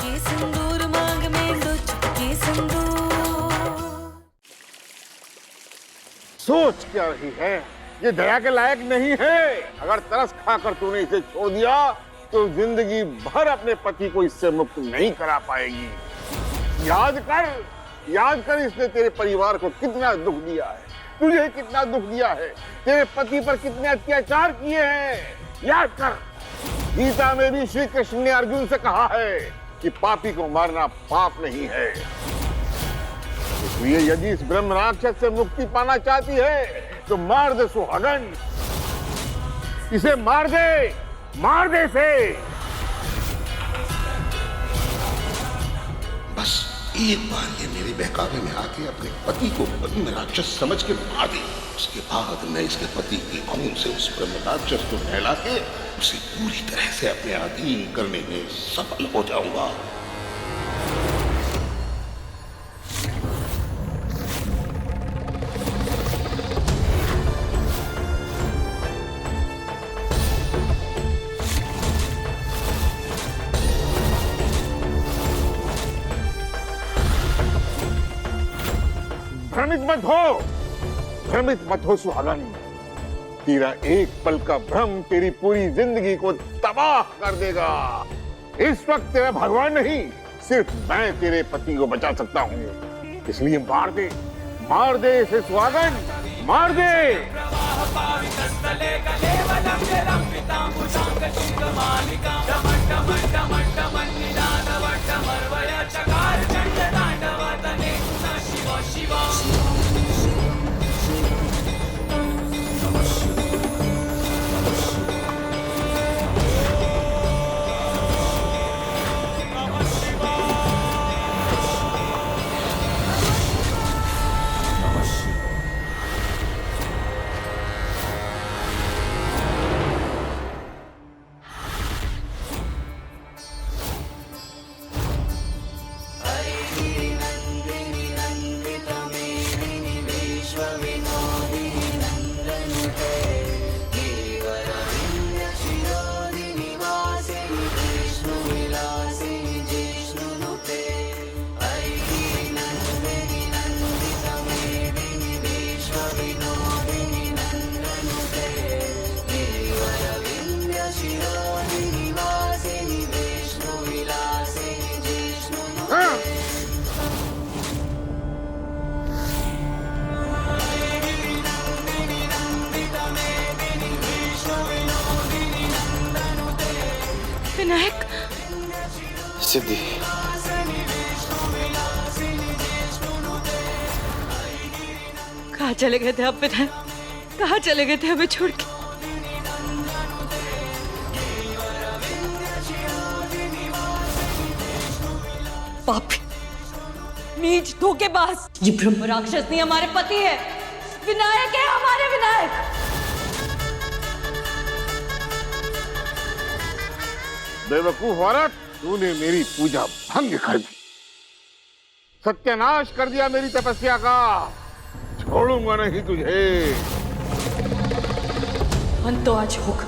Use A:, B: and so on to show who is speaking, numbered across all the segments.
A: चुटकी सिंदूर मांग में दो चुटकी सिंदूर।
B: सोच क्या रही है? ये दया के लायक नहीं है। अगर तरस खाकर तूने इसे छोड़ दिया तो जिंदगी भर अपने पति को इससे मुक्त नहीं करा पाएगी। याद कर इसने तेरे परिवार को कितना दुख दिया है, तुझे कितना दुख दिया है, तेरे पति पर कितने अत्याचार किए हैं। याद कर, गीता में भी श्री कृष्ण ने अर्जुन से कहा है कि पापी को मारना पाप नहीं है। इसलिए यदि इस ब्रह्म राक्षस से मुक्ति पाना चाहती है तो मार दे सुहागन, इसे मार दे इसे।
C: बस एक बार ये मेरे बहकावे में आके अपने पति को ब्रह्म राक्षस समझ के मार दे, उसके बाद मैं इसके पति के खून से उस ब्रह्म राक्षस को नहला के उसे पूरी तरह से अपने अधीन करने में सफल हो जाऊंगा।
B: भ्रमित मत हो सुहागन। तेरा एक पल का भ्रम तेरी पूरी जिंदगी को तबाह कर देगा। इस वक्त तेरा भगवान नहीं, सिर्फ मैं तेरे पति को बचा सकता हूँ। इसलिए मार दे इसे सुहागन, मार दे।
A: विनायक,
D: सिद्धि,
A: कहाँ चले गए थे आप विनायक? कहाँ चले गए थे हमें छोड़ के? पापी, नीच, धोखेबाज, ये ब्रह्म राक्षस नहीं हमारे पति है, विनायक है हमारे विनायक।
B: बेवकूफ औरत, तूने मेरी पूजा भंग कर दी, सत्यानाश कर दिया मेरी तपस्या का। छोड़ूंगा नहीं तुझे।
A: अंत तो आज होगा,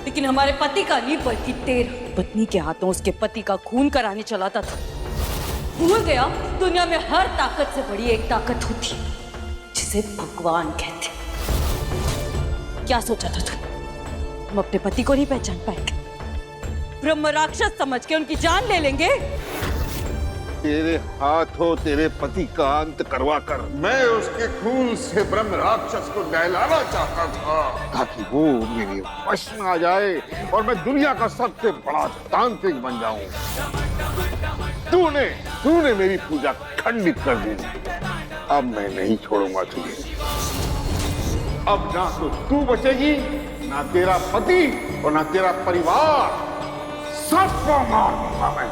A: लेकिन हमारे पति का नहीं, बल्कि तेरा। पत्नी के हाथों उसके पति का खून कराने चलाता था। भूल गया दुनिया में हर ताकत से बड़ी एक ताकत होती है जिसे भगवान कहते। क्या सोचा था तू? हम अपने पति को नहीं पहचान पाएंगे? ब्रह्म राक्षस समझ के उनकी जान ले लेंगे?
B: तेरे हाथों तेरे पति का अंत करवा कर मैं उसके खून से ब्रह्म राक्षस को नहलाना चाहता था, ताकि वो मेरे वश में आ जाए और मैं दुनिया का सबसे बड़ा तांत्रिक बन जाऊं। तूने मेरी पूजा खंडित कर दी। अब मैं नहीं छोड़ूंगा तुझे। अब ना तो तू बचेगी, ना तेरा पति और ना तेरा परिवार। सबको मार दूंगा मैं।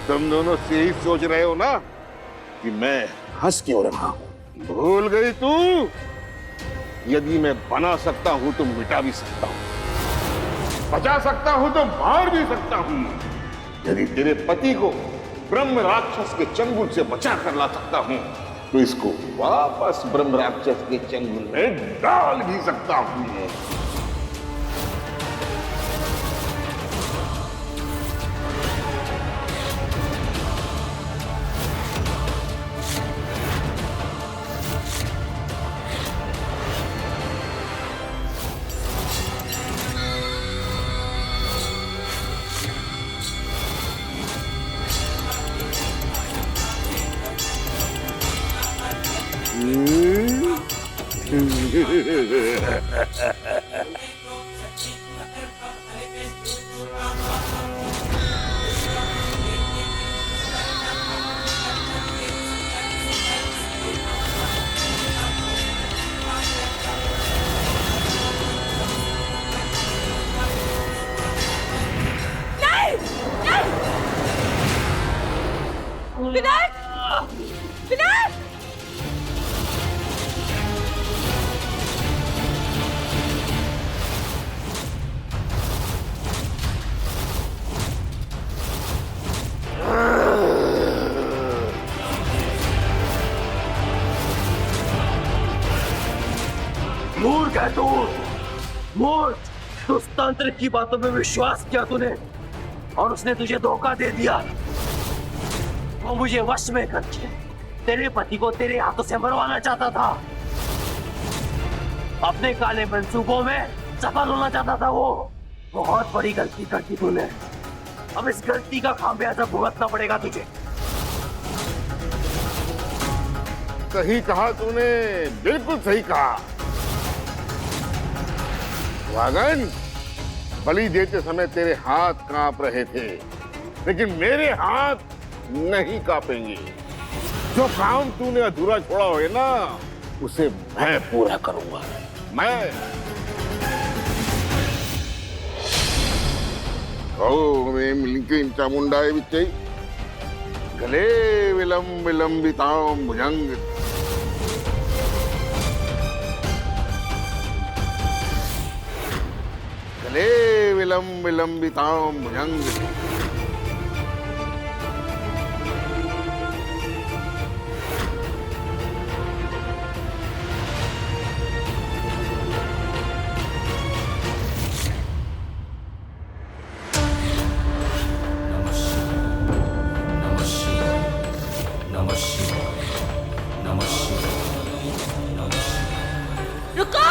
B: तुम दोनों से ही सोच रहे हो ना कि मैं हंस क्यों रहा हूं? भूल गई तू? यदि मैं बना सकता हूं तो मिटा भी सकता हूं, बचा सकता हूं तो मार भी सकता हूं। यदि तेरे पति को ब्रह्म राक्षस के चंगुल से बचा कर ला सकता हूं तो इसको वापस ब्रह्म राक्षस के चंगुल में डाल भी सकता हूं।
A: विनायक! विनायक!
E: मूर्ख है तू, मूर्ख। उस तांत्रिक की बातों में विश्वास किया तूने और उसने तुझे धोखा दे दिया। वो मुझे वश में करके तेरे पति को तेरे हाथों से मरवाना चाहता था। अपने काले मंसूबों में सफल होना चाहता था वो। बहुत बड़ी गलती कर दी तूने। अब इस गलती का खामियाजा भुगतना पड़ेगा तुझे।
B: सही कहा तूने, बिल्कुल सही कहा। वागन, बलि देते समय तेरे हाथ कांप रहे थे, लेकिन मेरे हाथ नहीं कांपेंगे। जो काम तूने अधूरा छोड़ा हो ना, उसे मैं पूरा करूंगा। मैं ओम ह्रीं चामुंडाय विच्चै गले विलंबितां भुजंग गले विलंबितां भुजंग।
A: रुको!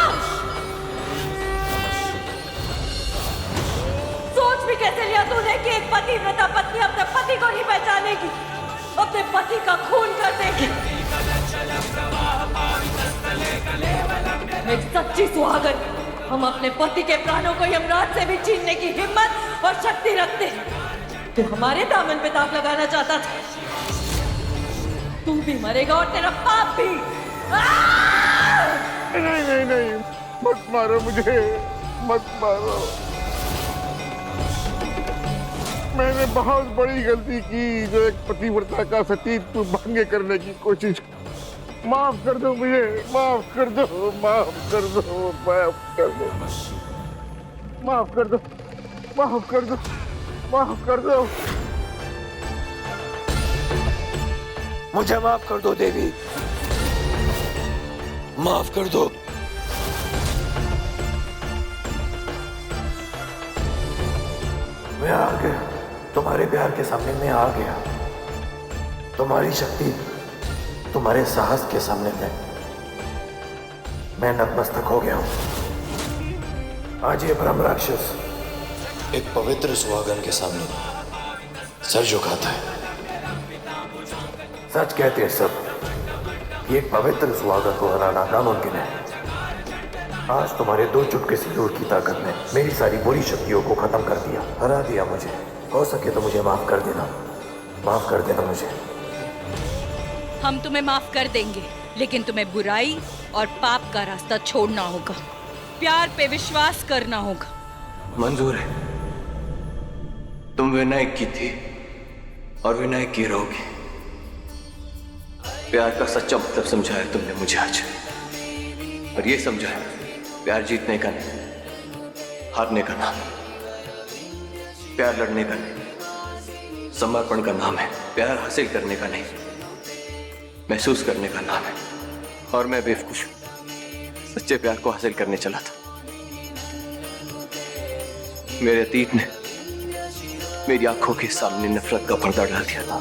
A: सोच भी कैसे लिया तूने कि एक पतिव्रता पत्नी अपने पति को नहीं पहचानेगी, अपने पति का खून कर देगी। एक सच्ची सुहागन हम अपने पति के प्राणों को यमराज से भी छीनने की हिम्मत और शक्ति रखते हैं। तू हमारे दामन पे दाग लगाना चाहता था। तू भी मरेगा और तेरा पाप भी।
B: नहीं नहीं नहीं, मत मारो मुझे, मत मारो। मैंने बहुत बड़ी गलती की, जो एक पतिव्रता का सतीत्व भंग करने की कोशिश। माफ कर दो मुझे, माफ कर दो, माफ कर दो, माफ कर दो, माफ कर दो, माफ कर दो, माफ कर दो।
E: मुझे माफ कर दो देवी, माफ कर दो। मैं आ गया, तुम्हारे प्यार के सामने मैं आ गया। तुम्हारी शक्ति, तुम्हारे साहस के सामने मैं नतमस्तक हो गया हूं। आज ये ब्रह्म राक्षस एक पवित्र सुहागन के सामने सर झुकाता है। सच कहते हैं सब कि एक पवित्र सुहागन को हराना नामुमकिन है। आज तुम्हारे 2 चुटके सिंदूर की ताकत ने मेरी सारी बुरी शक्तियों को खत्म कर दिया, हरा दिया मुझे। हो सके तो मुझे माफ कर देना, माफ कर देना मुझे।
A: हम तुम्हें माफ कर देंगे, लेकिन तुम्हें बुराई और पाप का रास्ता छोड़ना होगा। प्यार पे विश्वास करना होगा।
E: मंजूर है, तुम विनायक की थी और विनायक की रहोगी। प्यार का सच्चा मतलब समझाया तुमने मुझे आज, और ये समझाया प्यार जीतने का नहीं, हारने का नाम। प्यार लड़ने का नहीं, समर्पण का नाम है। प्यार हासिल करने का नहीं,
F: महसूस करने का नाम है और मैं बेवकूफ हूं। सच्चे प्यार को हासिल करने चला था। मेरे अतीत ने मेरी आंखों के सामने नफरत का पर्दा डाल दिया था,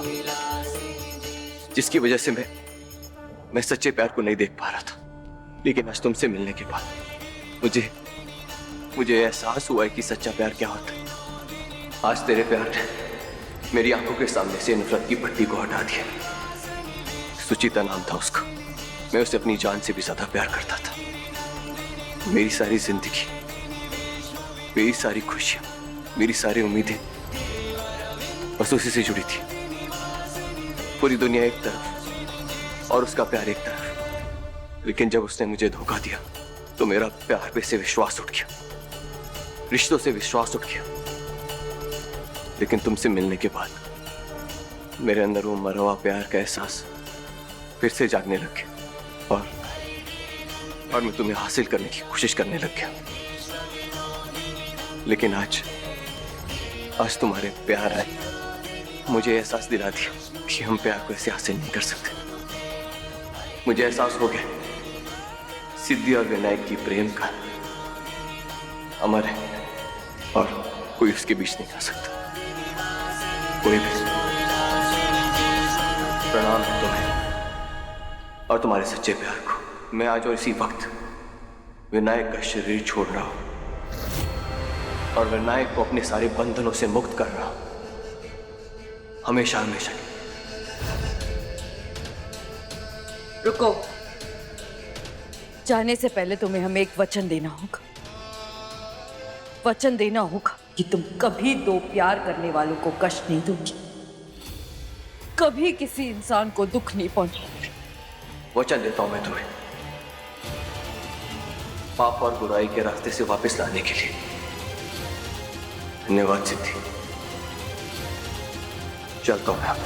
F: जिसकी वजह से मैं सच्चे प्यार को नहीं देख पा रहा था। लेकिन आज तुमसे मिलने के बाद मुझे एहसास हुआ है कि सच्चा प्यार क्या होता है। आज तेरे प्यार ने मेरी आंखों के सामने से नफरत की पट्टी को हटा दिया। सुचिता नाम था उसका। मैं उसे अपनी जान से भी ज्यादा प्यार करता था। मेरी सारी जिंदगी, मेरी सारी खुशियां, मेरी सारी उम्मीदें बस उसी से जुड़ी थी। पूरी दुनिया एक तरफ और उसका प्यार एक तरफ। लेकिन जब उसने मुझे धोखा दिया तो मेरा प्यार पे से विश्वास उठ गया, रिश्तों से विश्वास उठ गया। लेकिन तुमसे मिलने के बाद मेरे अंदर वो मरा हुआ प्यार का एहसास फिर से जागने लग गया और मैं तुम्हें हासिल करने की कोशिश करने लग गया। लेकिन आज तुम्हारे प्यार आए मुझे एहसास दिला दिया कि हम प्यार को ऐसे हासिल नहीं कर सकते। मुझे एहसास हो गया सिद्धि और विनायक की प्रेम का अमर है और कोई उसके बीच नहीं आ सकता। कोई भी। प्रणाम है तुम्हें और तुम्हारे सच्चे प्यार को। मैं आज और इसी वक्त विनायक का शरीर छोड़ रहा हूं और विनायक को अपने सारे बंधनों से मुक्त कर रहा हूं, हमेशा हमेशा।
A: रुको, जाने से पहले तुम्हें हमें एक वचन देना होगा। वचन देना होगा कि तुम कभी दो प्यार करने वालों को कष्ट नहीं दोगी, कभी किसी इंसान को दुख नहीं पहुंचाओगे।
F: वचन देता हूं मैं तुम्हें, पाप और बुराई के रास्ते से वापस लाने के लिए। धन्यवाद सिद्धि, चलता हूं मैं अब।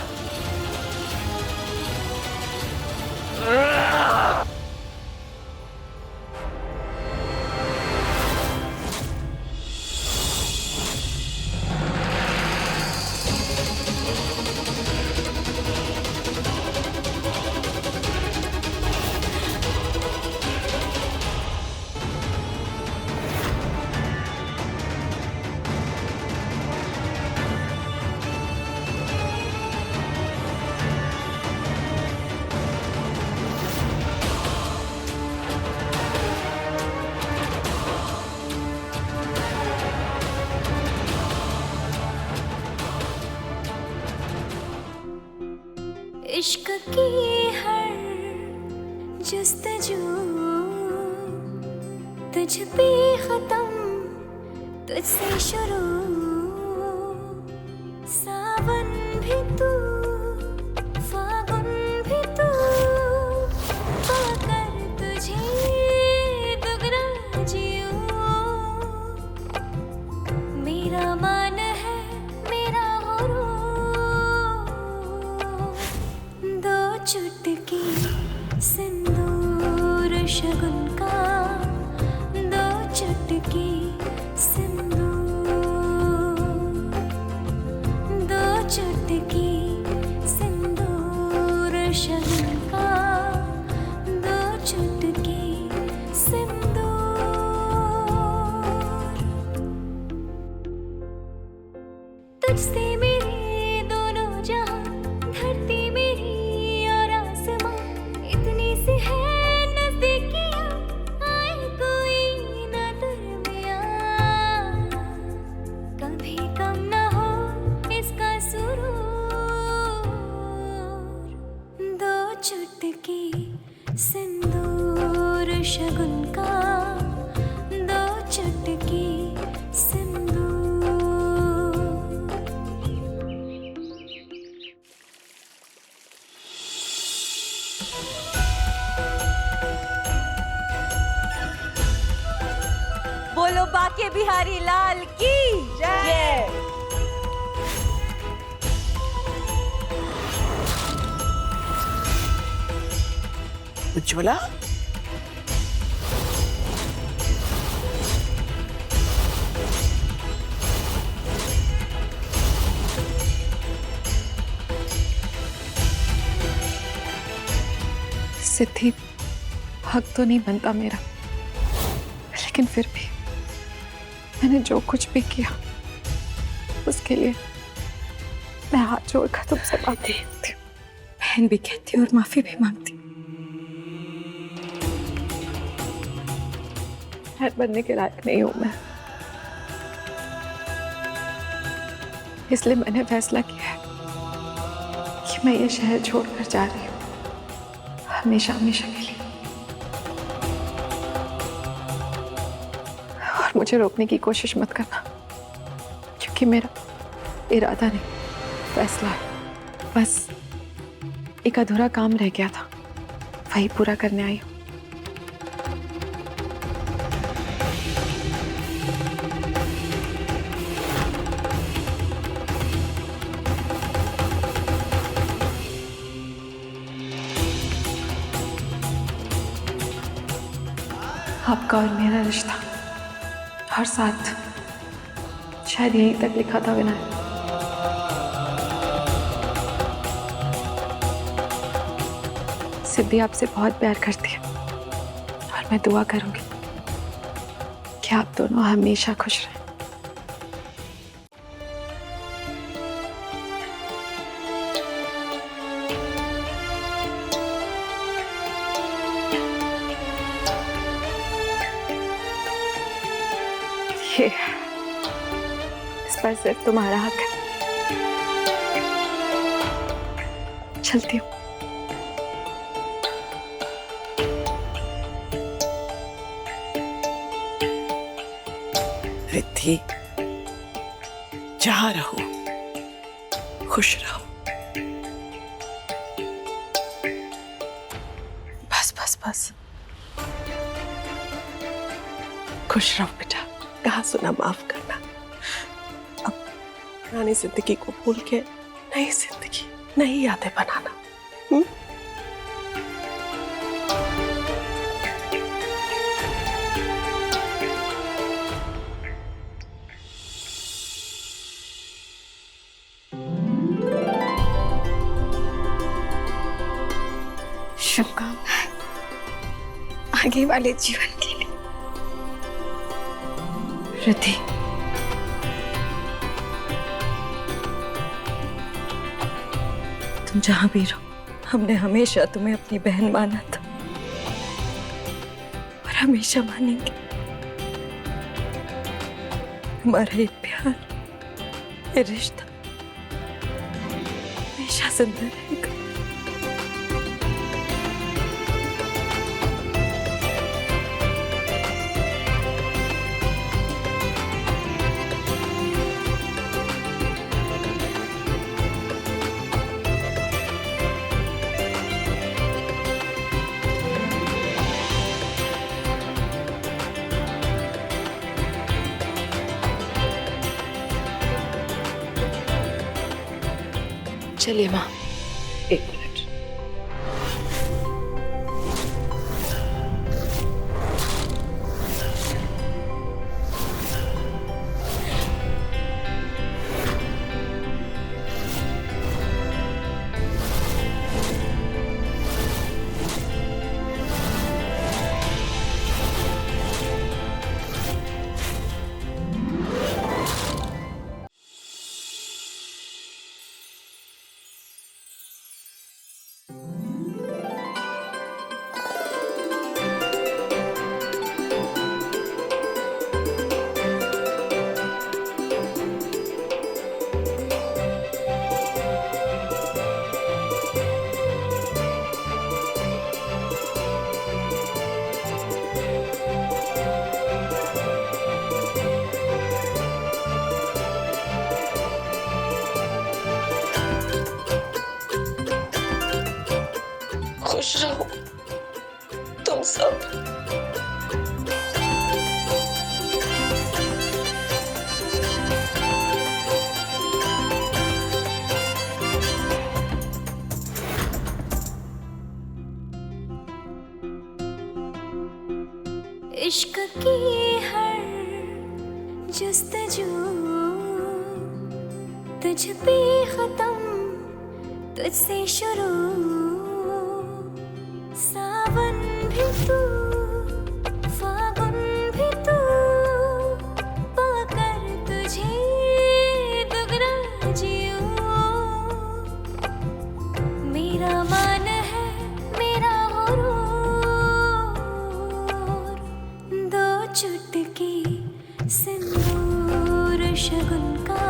G: इश्क की हर जुस्तजू तुझ पे खत्म, तुझसे शुरू। सावन भी तू, फागुन भी तू, पाकर तुझे दुगना जियो। मेरा मान है मेरा गुरूर, दो चुटकी सिंदूर शगुन का, दो चुटकी सिंदूर, दो चुटकी सिंदूर शगुन का, दो चुटकी सिंदूर। तुझसे मेरे दोनों जहां, धरती मेरी और आसमां, इतनी सी है नजदीकियां, आए कोई न दरमियां। कभी कम न हो इसका सुरूर, दो चुटकी सिंदूर शगुन का, दो चुटकी सिंदूर।
A: बोलो बाके बिहारी लाल की जय।
H: उज्ज्वला,
I: सिद्धि, हक तो नहीं बनता मेरा, लेकिन फिर भी मैंने जो कुछ भी किया उसके लिए मैं हाथ जोड़कर तुमसे माफी मांगती हूँ। बहन भी कहती और माफी भी मांगती। बहन बनने के लायक नहीं हूं मैं, इसलिए मैंने फैसला किया है कि मैं ये शहर छोड़कर जा रही हूँ, हमेशा हमेशा के लिए। और मुझे रोकने की कोशिश मत करना, क्योंकि मेरा इरादा नहीं, फैसला है। बस एक अधूरा काम रह गया था, वही पूरा करने आई हूँ। आपका और मेरा रिश्ता हर साथ शायद यहीं तक लिखा था विनायक। सिद्धि आपसे बहुत प्यार करती है और मैं दुआ करूंगी कि आप दोनों हमेशा खुश रहें। ये इस पर सिर्फ तुम्हारा हक है। चलती हूँ।
H: रिद्धि, जहाँ रहो खुश रहो। बस बस बस, खुश रहो बेटा। कहा सुना माफ करना। अब पुरानी जिंदगी को भूल के नई जिंदगी, नई यादें बनाना।
I: शुभकामनाएं आगे वाले जीवन के लिए। रिद्धि, तुम जहां भी रहो, हमने हमेशा तुम्हें अपनी बहन माना था और हमेशा मानेंगे। हमारा ये प्यार, ये रिश्ता हमेशा जिंदा रहेगा। चलिए माँ, एक मिनट। खुश रहो तुम सब।
G: इश्क की हर जुस्तजू तुझ पे खत्म, तुझसे शुरू, सावन भी तू, फागुन भी तू, पाकर तुझे दुगना जियो। मेरा मान है मेरा गुरूर, दो चुटकी सिंदूर शगुन का,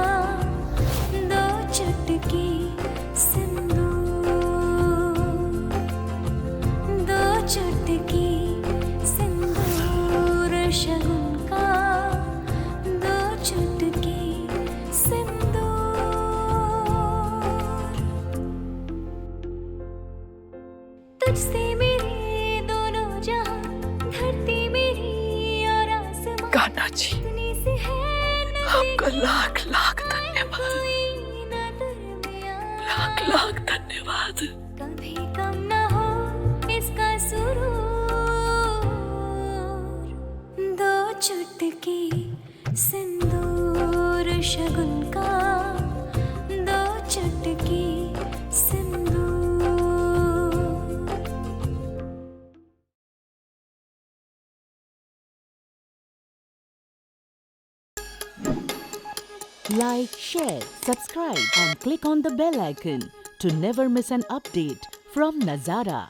G: दो चुटकी सिंदूर, दो चुटकी सिंदूर शगुन का, दो चुटकी सिंदूर। तुझसे मेरे दोनों जहां, धरती मेरी और आसमां,
H: कान्हा जी,
G: इतनी सी है
H: आपका लाख लाख धन्यवाद, लाख लाख धन्यवाद।
G: कभी कम न हो इसका सुरूर, दो चुटकी सिंदूर शगुन का, दो चुटकी सिंदूर।
J: Like, share, subscribe and click on the bell icon to never miss an update from Nazara.